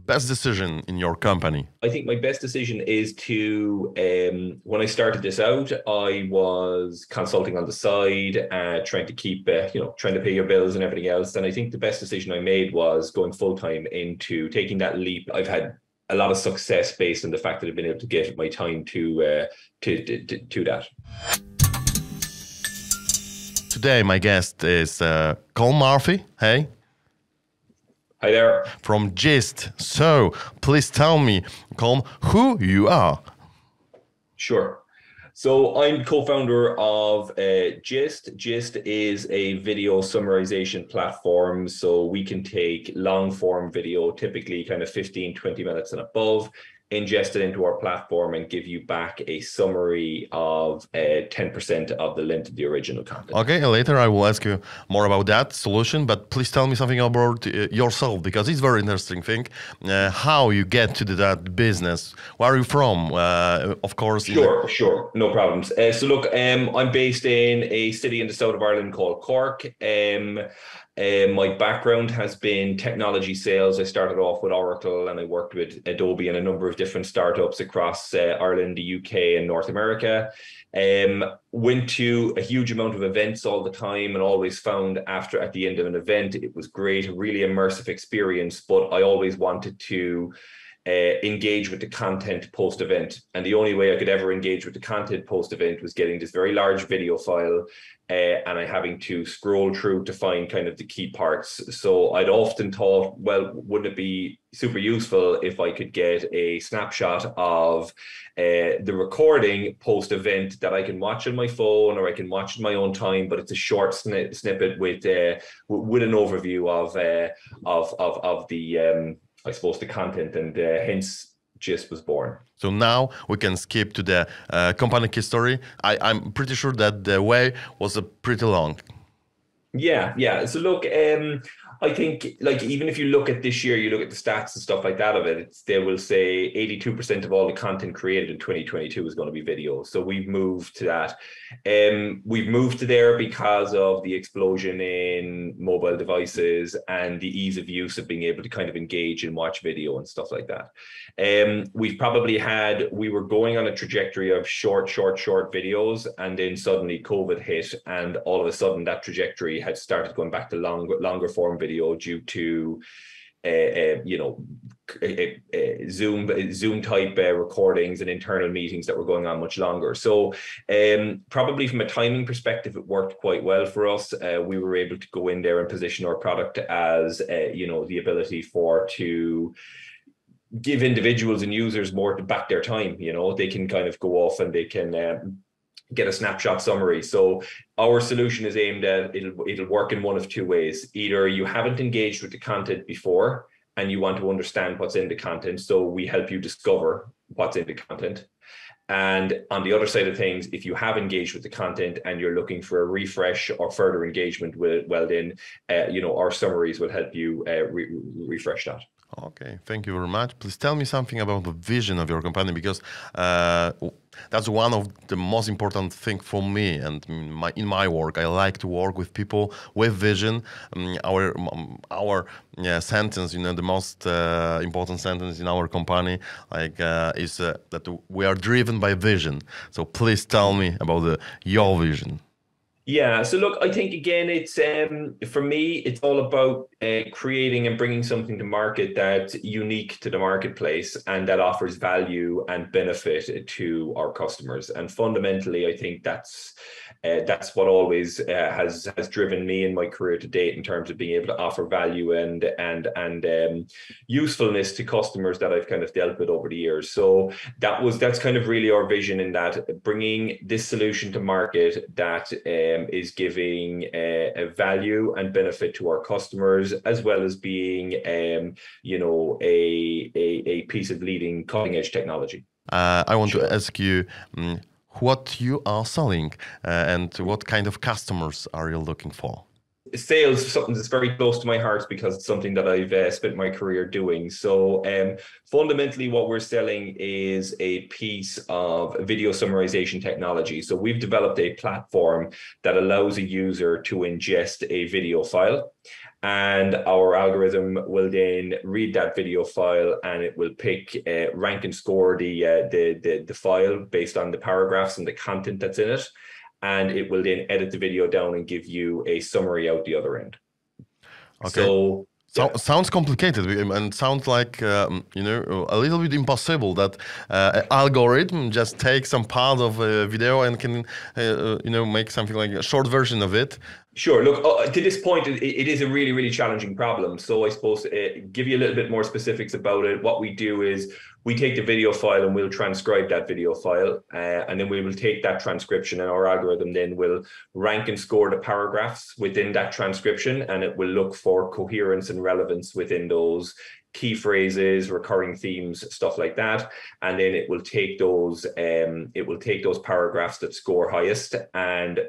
best decision in your company? I think my best decision is to, when I started this out, I was consulting on the side, trying to keep, trying to pay your bills and everything else. And I think the best decision I made was going full-time into taking that leap. I've had a lot of success based on the fact that I've been able to give my time to that. Today, my guest is Colm Murphy. Hey. Hi there. From Giyst. So please tell me, Colm, who you are. Sure. So I'm co-founder of Giyst. Giyst is a video summarization platform. So we can take long form video, typically kind of 15, 20 minutes and above, ingest it into our platform and give you back a summary of 10% of the length of the original content. Okay, later I will ask you more about that solution, but please tell me something about yourself, because it's a very interesting thing, how you get to that business. Where are you from? Of course. Sure, no problems. So look, I'm based in a city in the south of Ireland called Cork. My background has been technology sales. I started off with Oracle and I worked with Adobe and a number of different startups across Ireland, the UK and North America. Went to a huge amount of events all the time and always found at the end of an event, it was great, a really immersive experience, but I always wanted to engage with the content post-event. And the only way I could ever engage with the content post-event was getting this very large video file and I having to scroll through to find kind of the key parts. So I'd often thought, well, wouldn't it be super useful if I could get a snapshot of the recording post-event that I can watch on my phone or I can watch in my own time, but it's a short snippet with an overview of the I suppose the content, and hence Giyst was born. So now we can skip to the company history. I'm pretty sure that the way was pretty long. Yeah. So look, I think like even if you look at this year, you look at the stats and stuff like that of it, they will say 82% of all the content created in 2022 is going to be video. So we've moved to that. We've moved to there because of the explosion in mobile devices and the ease of use of being able to kind of engage and watch video and stuff like that. We were going on a trajectory of short videos, and then suddenly COVID hit, and all of a sudden that trajectory had started going back to longer form video due to Zoom type recordings and internal meetings that were going on much longer. So probably from a timing perspective, it worked quite well for us. We were able to go in there and position our product as the ability to give individuals and users more to back their time. They can kind of go off and they can get a snapshot summary. So our solution is aimed at, it'll work in one of two ways. Either you haven't engaged with the content before and you want to understand what's in the content, so we help you discover what's in the content. And on the other side of things, if you have engaged with the content and you're looking for a refresh or further engagement with, well then, our summaries will help you refresh that. Okay, thank you very much. Please tell me something about the vision of your company, because that's one of the most important things for me. And in my work, I like to work with people with vision. Our sentence, the most important sentence in our company, is that we are driven by vision. So please tell me about your vision. Yeah, so look, I think again, it's for me, it's all about creating and bringing something to market that's unique to the marketplace and that offers value and benefit to our customers. And fundamentally, I think that's what always has driven me in my career to date in terms of being able to offer value and usefulness to customers that I've kind of dealt with over the years. So that's kind of really our vision, in that bringing this solution to market that is giving a value and benefit to our customers, as well as being a piece of leading cutting edge technology. I want to ask you what you are selling and what kind of customers are you looking for? Sales is something that's very close to my heart because it's something that I've spent my career doing. So fundamentally what we're selling is a piece of video summarization technology. So we've developed a platform that allows a user to ingest a video file, and our algorithm will then read that video file, and it will pick, rank and score the file based on the paragraphs and the content that's in it, and it will then edit the video down and give you a summary out the other end. Okay. So sounds complicated and sounds like a little bit impossible that algorithm just takes some part of a video and can make something like a short version of it. Sure. Look, to this point, it is a really, really challenging problem. So I suppose give you a little bit more specifics about it. What we do is we take the video file and we'll transcribe that video file, and then we will take that transcription, and our algorithm then will rank and score the paragraphs within that transcription, and it will look for coherence and relevance within those key phrases, recurring themes, stuff like that. And then it will take those paragraphs that score highest and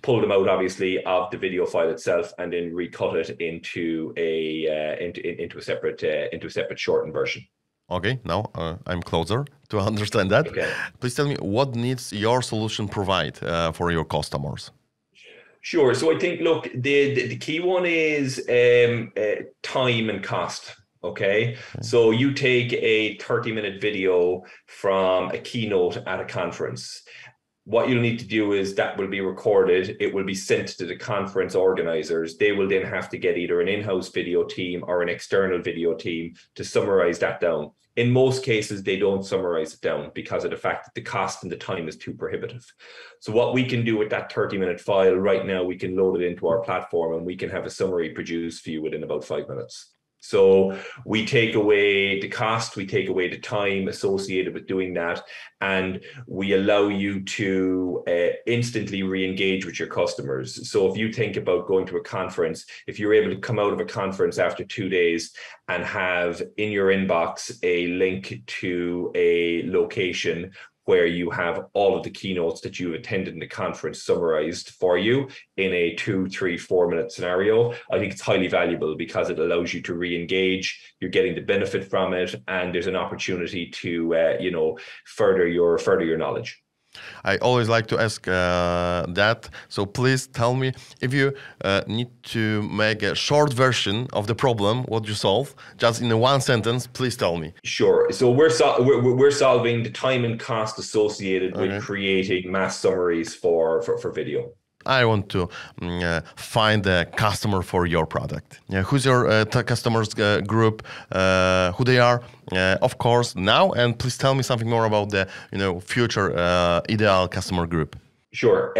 pull them out, obviously, of the video file itself, and then recut it into a separate shortened version. Okay, now I'm closer to understand that. Okay. Please tell me, what needs your solution provide for your customers? Sure. So I think, look, the key one is time and cost. Okay. So you take a 30-minute video from a keynote at a conference. What you'll need to do is that will be recorded. It will be sent to the conference organizers. They will then have to get either an in-house video team or an external video team to summarize that down. In most cases, they don't summarize it down because of the fact that the cost and the time is too prohibitive. So what we can do with that 30-minute file right now, we can load it into our platform and we can have a summary produced for you within about 5 minutes. So we take away the cost, we take away the time associated with doing that, and we allow you to instantly re-engage with your customers. So if you think about going to a conference, if you're able to come out of a conference after 2 days and have in your inbox a link to a location where you have all of the keynotes that you attended in the conference summarized for you in a 2, 3, 4 minute scenario, I think it's highly valuable because it allows you to re-engage, you're getting the benefit from it, and there's an opportunity to further your knowledge. I always like to ask that. So please tell me, if you need to make a short version of the problem, what you solve, just in one sentence, please tell me. Sure. So we're solving the time and cost associated with creating mass summaries for video. I want to find a customer for your product. Who's your customers group? Who they are? Of course, now. And please tell me something more about the future ideal customer group. Sure.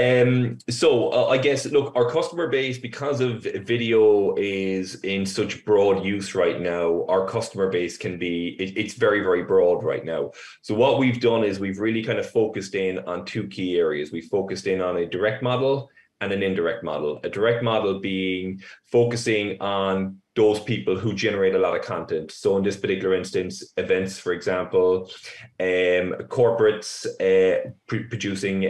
So I guess, look, our customer base, because of video is in such broad use right now, our customer base it's very, very broad right now. So what we've done is we've really kind of focused in on 2 key areas. We focused in on a direct model and an indirect model. A direct model being focusing on those people who generate a lot of content. So in this particular instance, events, for example, corporates producing,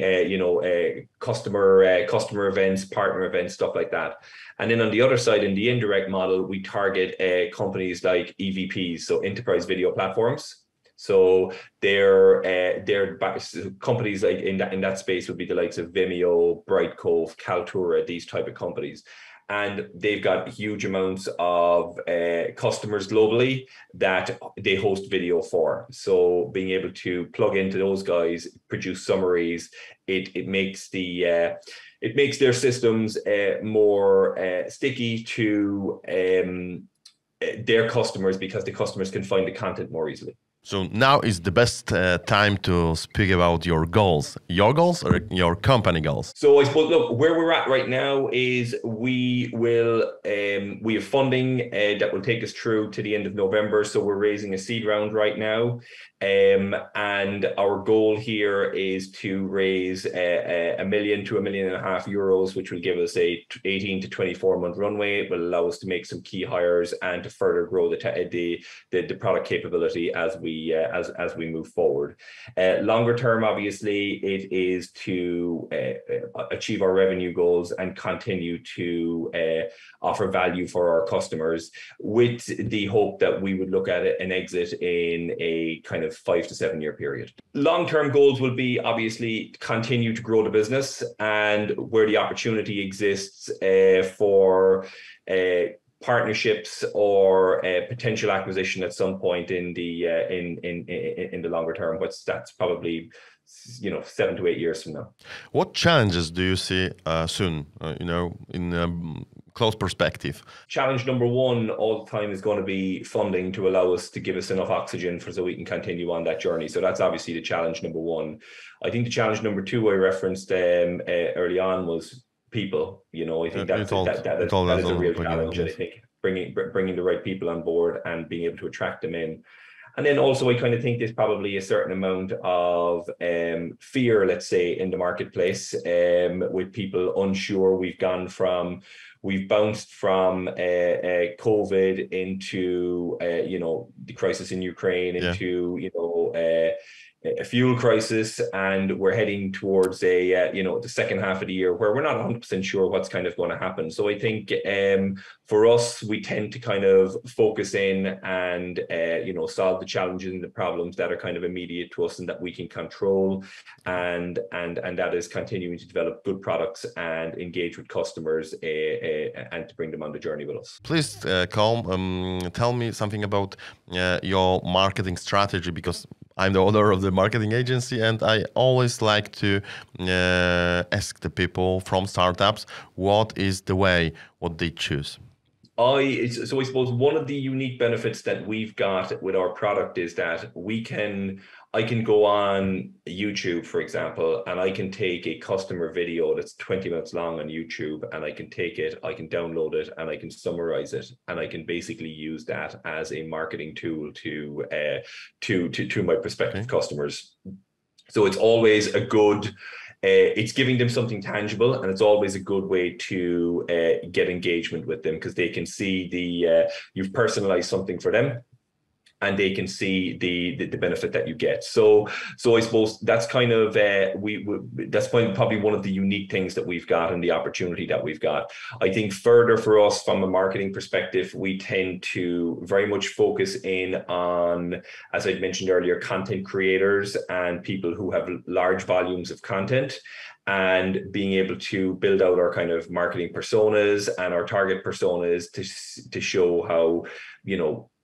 customer events, partner events, stuff like that. And then on the other side, in the indirect model, we target companies like EVPs, so enterprise video platforms. So they're companies like in that space would be the likes of Vimeo, Brightcove, Kaltura, these type of companies. And they've got huge amounts of customers globally that they host video for. So being able to plug into those guys, produce summaries, it makes their systems more sticky to their customers, because the customers can find the content more easily. So now is the best time to speak about your goals or your company goals. So I suppose, look, where we're at right now is we have funding that will take us through to the end of November. So we're raising a seed round right now. And our goal here is to raise €1 million to €1.5 million, which will give us a 18 to 24 month runway. It will allow us to make some key hires and to further grow the product capability as we we move forward. Longer term, obviously, it is to achieve our revenue goals and continue to offer value for our customers, with the hope that we would look at an exit in a kind of 5 to 7 year period. Long-term goals will be obviously continue to grow the business, and where the opportunity exists for partnerships or potential acquisition at some point in the longer term, but that's probably 7 to 8 years from now. What challenges do you see soon? In close perspective. Challenge number one all the time is going to be funding to allow us to give us enough oxygen so we can continue on that journey. So that's obviously the challenge number one. I think the challenge number two I referenced early on was people. I think that is a real challenge. I think bringing the right people on board and being able to attract them in. And then also, I kind of think there's probably a certain amount of fear, let's say, in the marketplace, with people unsure. We've bounced from COVID into the crisis in Ukraine, into a fuel crisis, and we're heading towards the second half of the year where we're not 100% sure what's kind of going to happen. So I think for us, we tend to kind of focus in and solve the challenges and the problems that are kind of immediate to us and that we can control, and that is continuing to develop good products and engage with customers and to bring them on the journey with us. Please, Colm, tell me something about your marketing strategy, because I'm the owner of the marketing agency, and I always like to ask the people from startups what is the way, what they choose. I suppose one of the unique benefits that we've got with our product is that I can go on YouTube, for example, and I can take a customer video that's 20 minutes long on YouTube, and I can take it, I can download it, and I can summarize it, and I can basically use that as a marketing tool to my prospective customers. So it's always a good. It's giving them something tangible, and it's always a good way to get engagement with them, because they can see you've personalized something for them, and they can see the benefit that you get. So I suppose that's kind of that's probably one of the unique things that we've got and the opportunity that we've got. I think further for us from a marketing perspective, we tend to very much focus in on, as I mentioned earlier, content creators and people who have large volumes of content, and being able to build out our kind of marketing personas and our target personas to show how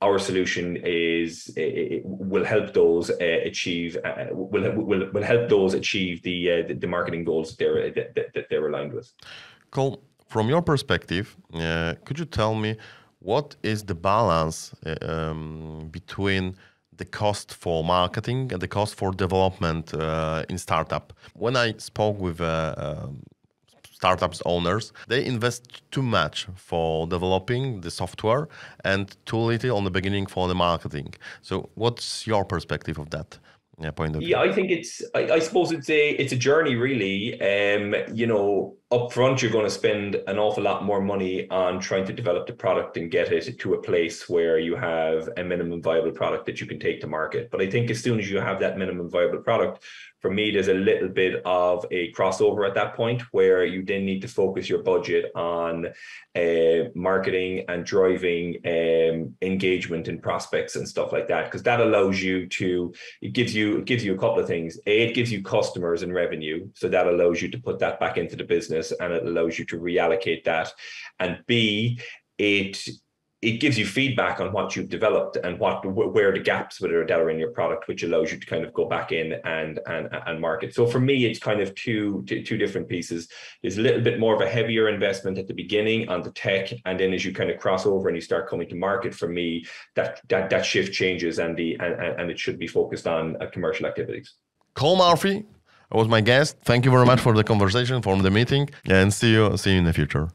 our solution will help those achieve the marketing goals that they're aligned with. Colm, from your perspective, could you tell me what is the balance between the cost for marketing and the cost for development in startup? When I spoke with startups owners, they invest too much for developing the software and too little on the beginning for the marketing. So what's your perspective of that point of view? Yeah, I think I suppose it's a journey, really. Up front, you're going to spend an awful lot more money on trying to develop the product and get it to a place where you have a minimum viable product that you can take to market. But I think as soon as you have that minimum viable product, for me, there's a little bit of a crossover at that point where you then need to focus your budget on marketing and driving engagement in prospects and stuff like that, because that allows you to, it gives you a couple of things. A, it gives you customers and revenue, so that allows you to put that back into the business, and it allows you to reallocate that. And B, it gives you feedback on what you've developed and where the gaps that are in your product, which allows you to kind of go back in and market. So for me, it's kind of two different pieces. There's a little bit more of a heavier investment at the beginning on the tech, and then as you kind of cross over and you start coming to market, for me, that shift changes, and it should be focused on commercial activities. Colm Murphy was my guest. Thank you very much for the conversation, for the meeting, and see you in the future.